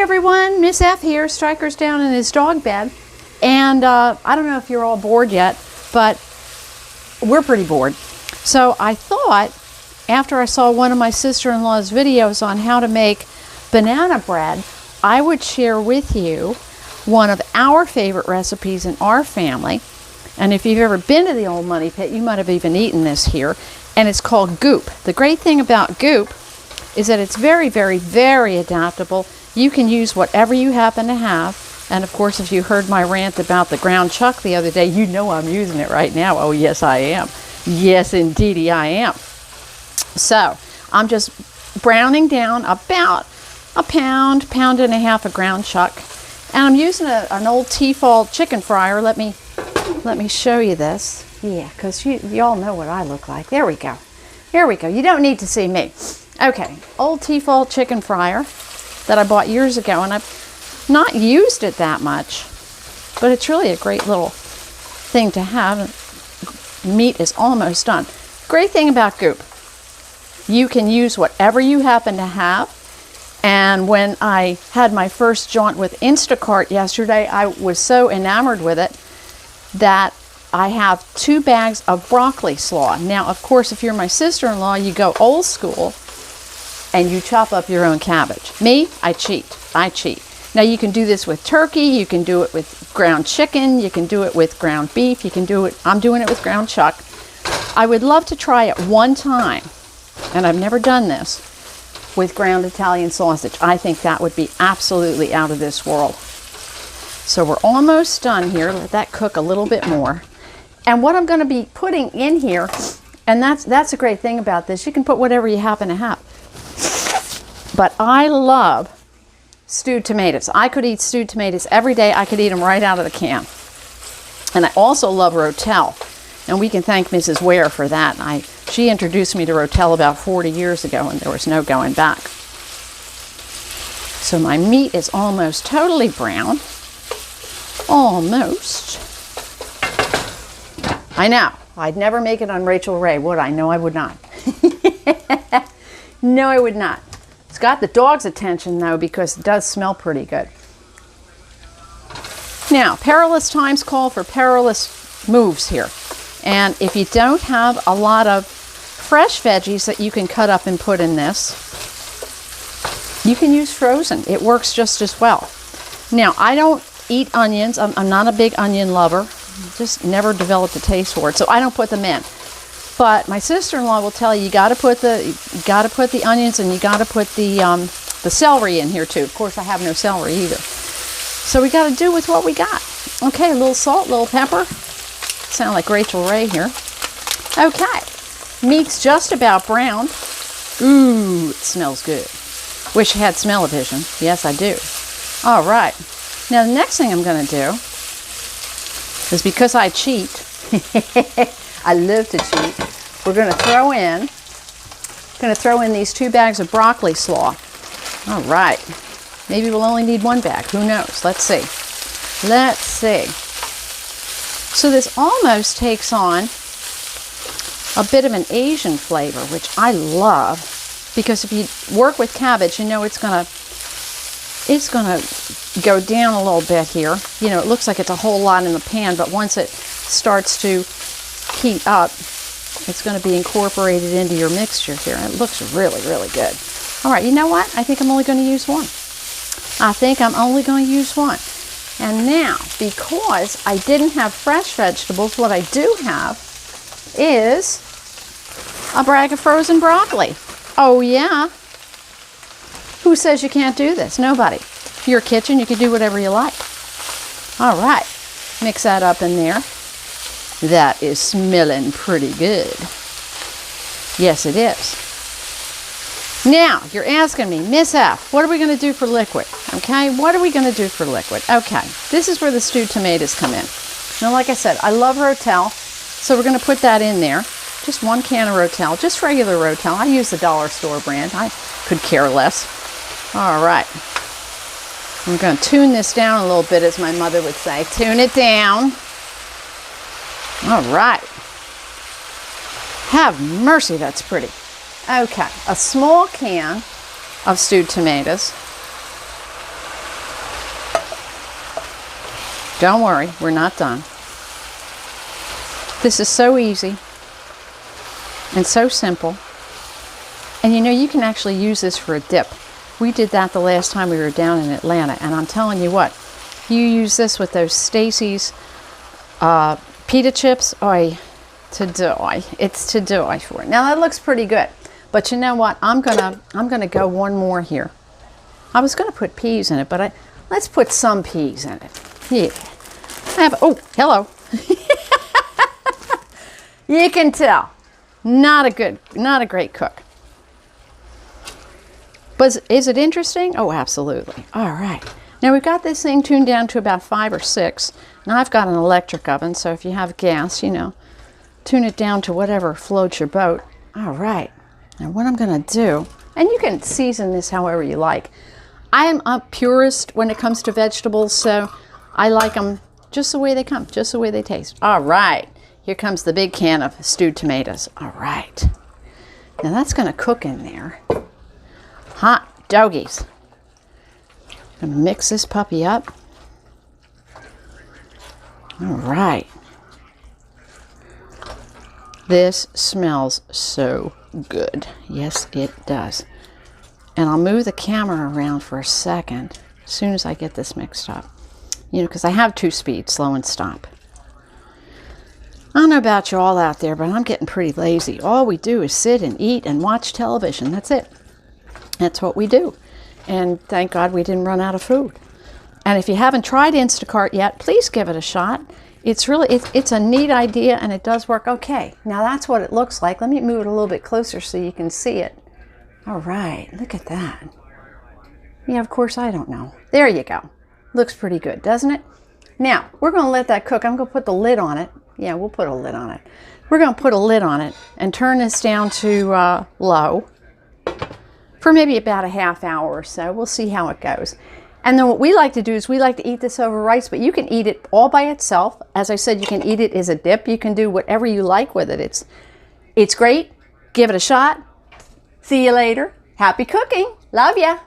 everyone, Miss F here. Striker's down in his dog bed, and I don't know if you're all bored yet, but we're pretty bored. So I thought, after I saw one of my sister-in-law's videos on how to make banana bread, I would share with you one of our favorite recipes in our family. And if you've ever been to the Old Money Pit, you might have even eaten this here, and it's called goop. The great thing about goop is that it's very, very, very adaptable. You can use whatever you happen to have. And of course, if you heard my rant about the ground chuck the other day, you know I'm using it right now. Oh, yes, I am. Yes, indeedy, I am. So I'm just browning down about a pound, pound and a half of ground chuck. And I'm using an old Tefal chicken fryer. Let me show you this. Yeah, because you all know what I look like. There we go. Here we go. You don't need to see me. Okay, old Tefal chicken fryer that I bought years ago, and I've not used it that much, but it's really a great little thing to have. Meat is almost done. Great thing about goop, you can use whatever you happen to have. And when I had my first jaunt with Instacart yesterday, I was so enamored with it that I have 2 bags of broccoli slaw. Now, of course, if you're my sister-in-law, you go old school and you chop up your own cabbage. Me, I cheat. Now, you can do this with turkey, you can do it with ground chicken, you can do it with ground beef, you can do it, I'm doing it with ground chuck. I would love to try it one time, and I've never done this, with ground Italian sausage. I think that would be absolutely out of this world. So we're almost done here. Let that cook a little bit more. And what I'm going to be putting in here, and that's a great thing about this, you can put whatever you happen to have. But I love stewed tomatoes. I could eat stewed tomatoes every day. I could eat them right out of the can. And I also love Rotel. And we can thank Mrs. Ware for that. She introduced me to Rotel about 40 years ago, and there was no going back. So my meat is almost totally brown. Almost. I know. I'd never make it on Rachael Ray, would I? No, I would not. No, I would not. It's got the dog's attention, though, because it does smell pretty good. Now, perilous times call for perilous moves here. And if you don't have a lot of fresh veggies that you can cut up and put in this, you can use frozen. It works just as well. Now, I don't eat onions. I'm not a big onion lover. Just never developed a taste for it, so I don't put them in. But my sister-in-law will tell you got to put the onions, and you got to put the celery in here too. Of course, I have no celery either. So we got to do with what we got. Okay, a little salt, a little pepper. Sound like Rachael Ray here. Okay, meat's just about brown. Ooh, it smells good. Wish I had smell-o-vision. Yes, I do. All right. Now the next thing I'm going to do is, because I cheat, I love to cheat. We're going to throw in these 2 bags of broccoli slaw. All right. Maybe we'll only need 1 bag. Who knows? Let's see. Let's see. So this almost takes on a bit of an Asian flavor, which I love, because if you work with cabbage, you know it's gonna go down a little bit here. You know, it looks like it's a whole lot in the pan, but once it starts to heat up, it's going to be incorporated into your mixture here. And it looks really, really good. All right, you know what? I think I'm only going to use 1. I think I'm only going to use 1. And now, because I didn't have fresh vegetables, what I do have is a bag of frozen broccoli. Oh, yeah. Who says you can't do this? Nobody. Your kitchen, you can do whatever you like. All right. Mix that up in there. That is smelling pretty good. Yes, it is. Now, you're asking me, Miss F, what are we going to do for liquid? Okay, what are we going to do for liquid? Okay, this is where the stewed tomatoes come in. Now, like I said, I love Rotel, so we're going to put that in there. Just 1 can of Rotel, just regular Rotel. I use the dollar store brand. I could care less. All right. I'm going to tune this down a little bit, as my mother would say. Tune it down. All right. Have mercy, that's pretty. Okay, a small can of stewed tomatoes. Don't worry, we're not done. This is so easy and so simple. And you know, you can actually use this for a dip. We did that the last time we were down in Atlanta, and I'm telling you what, you use this with those Stacy's pita chips, to die. It's to die for it. Now that looks pretty good, but you know what? I'm gonna go one more here. I was gonna put peas in it, but let's put some peas in it. Yeah. Oh, hello. You can tell, not a great cook. But is it interesting? Oh, absolutely. All right. Now we've got this thing tuned down to about 5 or 6. Now I've got an electric oven, so if you have gas, you know, tune it down to whatever floats your boat. All right. Now what I'm going to do, and you can season this however you like. I am a purist when it comes to vegetables, so I like them just the way they come, just the way they taste. All right. Here comes the big can of stewed tomatoes. All right. Now that's going to cook in there. Hot doggies. I'm going to mix this puppy up. All right. This smells so good. Yes, it does. And I'll move the camera around for a second as soon as I get this mixed up. You know, because I have 2 speeds, slow and stop. I don't know about you all out there, but I'm getting pretty lazy. All we do is sit and eat and watch television. That's it. That's what we do. And thank God we didn't run out of food. And if you haven't tried Instacart yet, please give it a shot. It's really, it's a neat idea, and it does work. Okay, now that's what it looks like. Let me move it a little bit closer so you can see it. All right, look at that. Yeah, of course, I don't know. There you go. Looks pretty good, doesn't it? Now, we're going to let that cook. I'm going to put the lid on it. Yeah, we'll put a lid on it. We're going to put a lid on it and turn this down to low for maybe about a half hour or so. We'll see how it goes. And then what we like to do is we like to eat this over rice, but you can eat it all by itself. As I said, you can eat it as a dip. You can do whatever you like with it. It's great. Give it a shot. See you later. Happy cooking. Love ya.